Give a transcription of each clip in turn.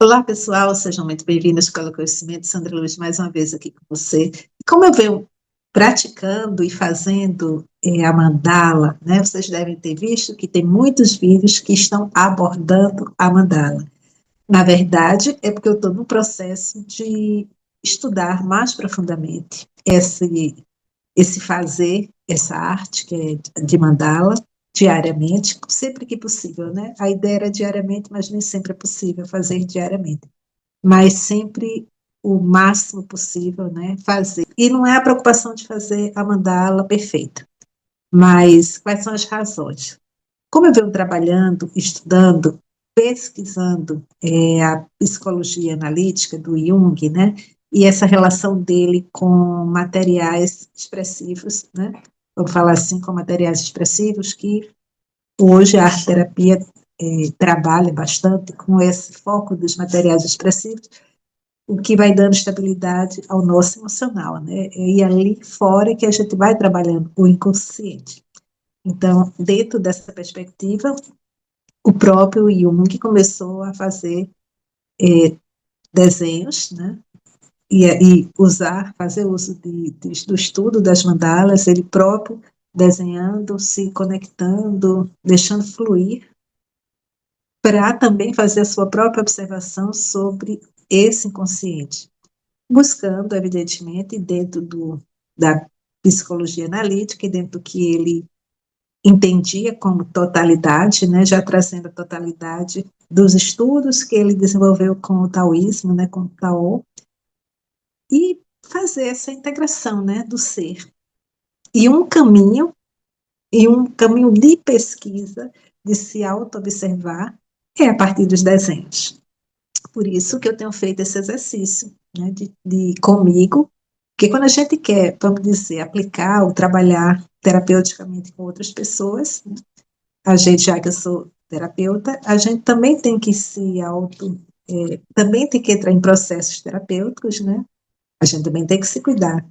Olá, pessoal, sejam muito bem-vindos ao Escola Conhecimento. Sandra Luiz, mais uma vez aqui com você. Como eu venho praticando e fazendo a mandala, né? Vocês devem ter visto que tem muitos vídeos que estão abordando a mandala. Na verdade, é porque eu estou no processo de estudar mais profundamente esse fazer, essa arte que é de mandala, diariamente, sempre que possível, né? A ideia era diariamente, mas nem sempre é possível fazer diariamente, mas sempre o máximo possível, né, fazer. E não é a preocupação de fazer a mandala perfeita, mas quais são as razões? Como eu venho trabalhando, estudando, pesquisando a psicologia analítica do Jung, né, e essa relação dele com materiais expressivos, né, vamos falar assim, com materiais expressivos, que hoje a arte-terapia trabalha bastante com esse foco dos materiais expressivos, o que vai dando estabilidade ao nosso emocional, né? E ali fora que a gente vai trabalhando o inconsciente. Então, dentro dessa perspectiva, o próprio Jung começou a fazer desenhos, né? E fazer uso do estudo das mandalas, ele próprio desenhando, se conectando, deixando fluir, para também fazer a sua própria observação sobre esse inconsciente, buscando, evidentemente, dentro da psicologia analítica e dentro do que ele entendia como totalidade, né, já trazendo a totalidade dos estudos que ele desenvolveu com o taoísmo, né, com o Tao, e fazer essa integração, né, do ser. E um caminho de pesquisa, de se auto-observar, é a partir dos desenhos. Por isso que eu tenho feito esse exercício, né, de comigo, porque quando a gente quer, vamos dizer, aplicar ou trabalhar terapeuticamente com outras pessoas, né, a gente, já que eu sou terapeuta, a gente também tem que também tem que entrar em processos terapêuticos, né? A gente também tem que se cuidar,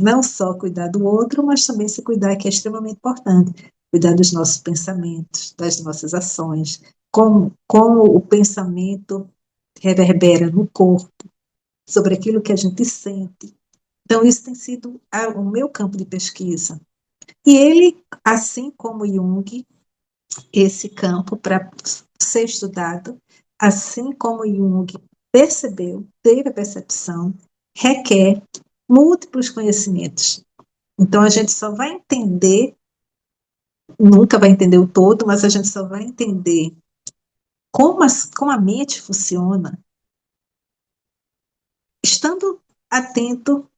não só cuidar do outro, mas também se cuidar, que é extremamente importante, cuidar dos nossos pensamentos, das nossas ações, como o pensamento reverbera no corpo, sobre aquilo que a gente sente. Então, isso tem sido o meu campo de pesquisa. E ele, assim como Jung, esse campo para ser estudado, assim como Jung percebeu, teve a percepção, requer múltiplos conhecimentos. Então, a gente só vai entender, nunca vai entender o todo, mas a gente só vai entender como a mente funciona, estando atento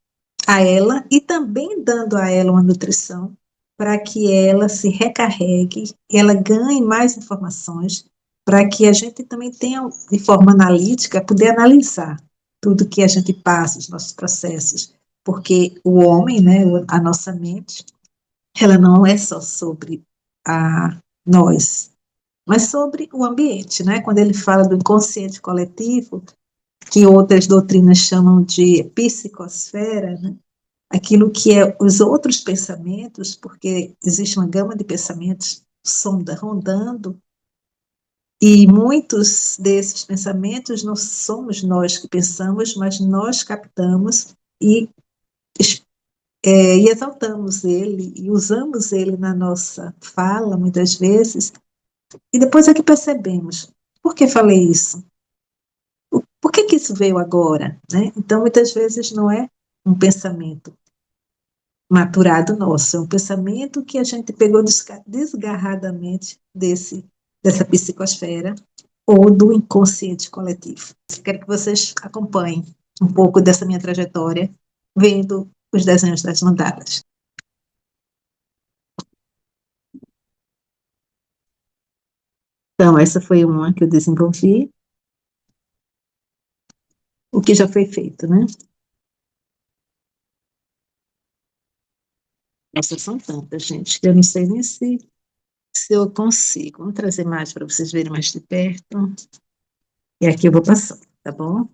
a ela e também dando a ela uma nutrição para que ela se recarregue, ela ganhe mais informações, para que a gente também tenha, de forma analítica, poder analisar tudo que a gente passa, os nossos processos, porque o homem, né, a nossa mente, ela não é só sobre nós, mas sobre o ambiente, né? Quando ele fala do inconsciente coletivo, que outras doutrinas chamam de psicosfera, né? Aquilo que é os outros pensamentos, porque existe uma gama de pensamentos rondando, e muitos desses pensamentos não somos nós que pensamos, mas nós captamos e, e exaltamos ele, e usamos ele na nossa fala, muitas vezes, e depois é que percebemos, por que falei isso? Por que isso veio agora? Né? Então, muitas vezes não é um pensamento maturado nosso, é um pensamento que a gente pegou desgarradamente dessa psicosfera ou do inconsciente coletivo. Quero que vocês acompanhem um pouco dessa minha trajetória, vendo os desenhos das mandalas. Então, essa foi uma que eu desenvolvi, o que já foi feito, né? Essas são tantas, gente, que eu não sei nem se eu consigo. Vamos trazer mais para vocês verem mais de perto. E aqui eu vou passando, tá bom?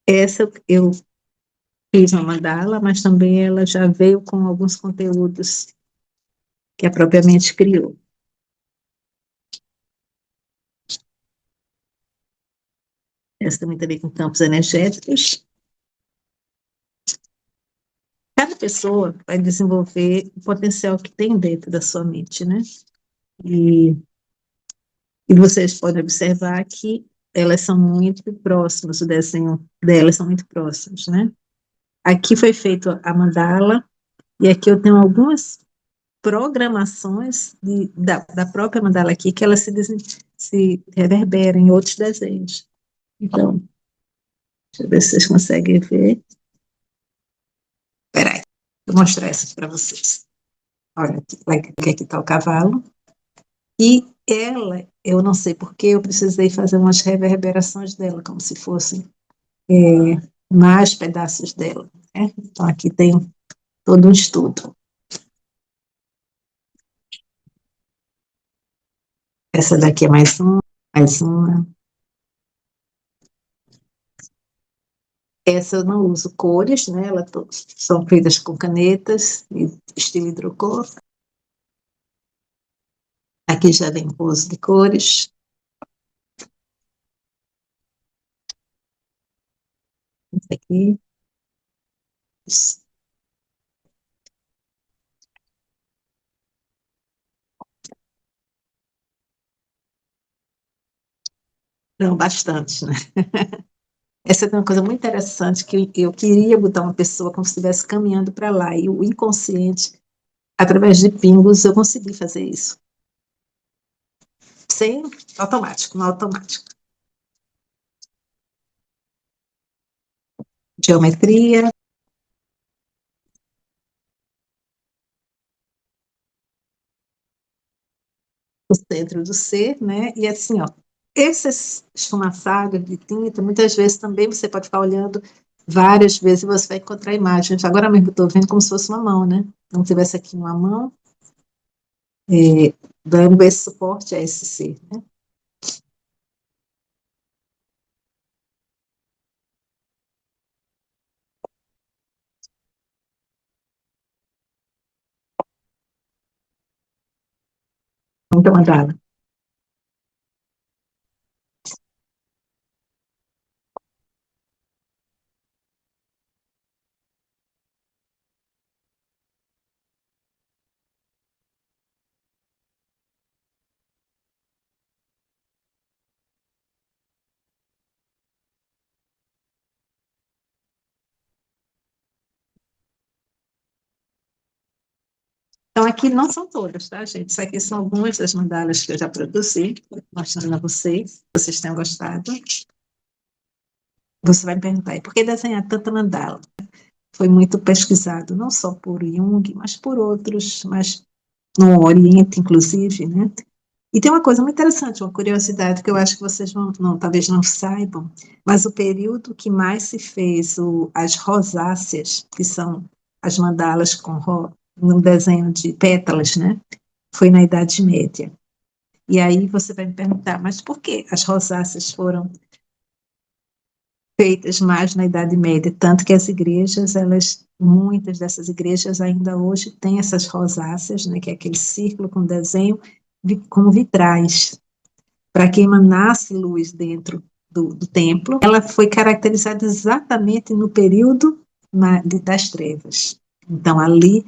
Essa eu fiz uma mandala, mas também ela já veio com alguns conteúdos que a própria mente criou. experiência também com campos energéticos. Cada pessoa vai desenvolver o potencial que tem dentro da sua mente, né? E, e vocês podem observar que elas são muito próximas, o desenho delas são muito próximos, né? Aqui foi feito a mandala, e aqui eu tenho algumas programações da própria mandala aqui, que ela se reverbera em outros desenhos. Então, deixa eu ver se vocês conseguem ver. Peraí, vou mostrar essa para vocês. Olha, aqui está o cavalo. E ela, eu não sei porque eu precisei fazer umas reverberações dela, como se fossem mais pedaços dela, né? Então, aqui tem todo um estudo. Essa daqui é mais uma, mais uma. Essa eu não uso cores, né? Elas são feitas com canetas, estilo hidrocor. Aqui já vem com uso de cores. Esse aqui. Não, bastante, né? Essa é uma coisa muito interessante, que eu queria botar uma pessoa como se estivesse caminhando para lá, e o inconsciente, através de pingos, eu consegui fazer isso. Sem automático, no automático. Geometria, o centro do ser, né? E assim, ó, essas esfumaçadas de tinta, muitas vezes também você pode ficar olhando várias vezes e você vai encontrar imagens. Agora mesmo estou vendo como se fosse uma mão, né? Como se tivesse aqui uma mão, dando esse suporte a esse ser, né? Então, mandala. Então, aqui não são todas, tá, gente? Isso aqui são algumas das mandalas que eu já produzi, mostrando a vocês. Vocês tenham gostado. Você vai me perguntar, e por que desenhar tanta mandala? Foi muito pesquisado, não só por Jung, mas por outros, mas no Oriente, inclusive, né? E tem uma coisa muito interessante, uma curiosidade que eu acho que vocês talvez não saibam, mas o período que mais se fez as rosáceas, que são as mandalas no desenho de pétalas, né? Foi na Idade Média. E aí você vai me perguntar, mas por que as rosáceas foram feitas mais na Idade Média? Tanto que as igrejas, muitas dessas igrejas ainda hoje têm essas rosáceas, né? Que é aquele círculo com desenho como vitrais, para que emanasse luz dentro do templo. Ela foi caracterizada exatamente no período das trevas. Então, ali,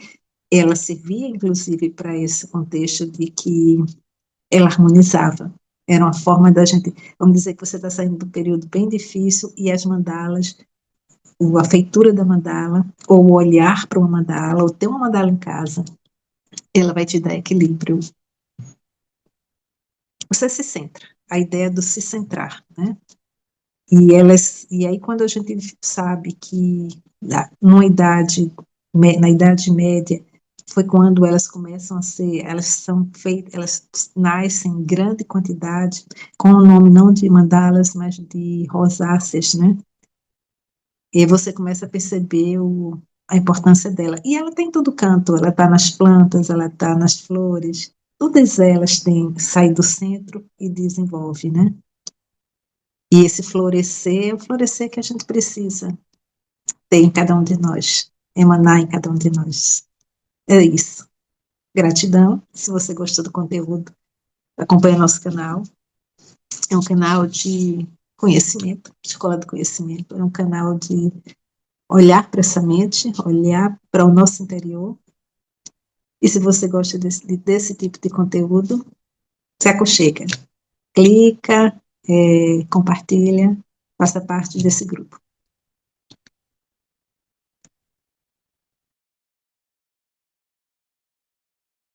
ela servia, inclusive, para esse contexto de que ela harmonizava. Era uma forma da gente, vamos dizer que você está saindo do período bem difícil e as mandalas, a feitura da mandala, ou o olhar para uma mandala, ou ter uma mandala em casa, ela vai te dar equilíbrio. Você se centra, a ideia do se centrar, né? E aí quando a gente sabe que na idade média, foi quando elas começam a ser, elas são feitas, elas nascem em grande quantidade, com o nome não de mandalas, mas de rosáceas, né? E aí você começa a perceber a importância dela. E ela tem todo canto, ela está nas plantas, ela está nas flores, todas elas têm, saem do centro e desenvolve, né? E esse florescer é o florescer que a gente precisa ter em cada um de nós, emanar em cada um de nós. É isso. Gratidão. Se você gostou do conteúdo, acompanhe nosso canal. É um canal de conhecimento, Escola do Conhecimento, é um canal de olhar para essa mente, olhar para o nosso interior. E se você gosta desse tipo de conteúdo, se aconchega, clica, compartilha, faça parte desse grupo.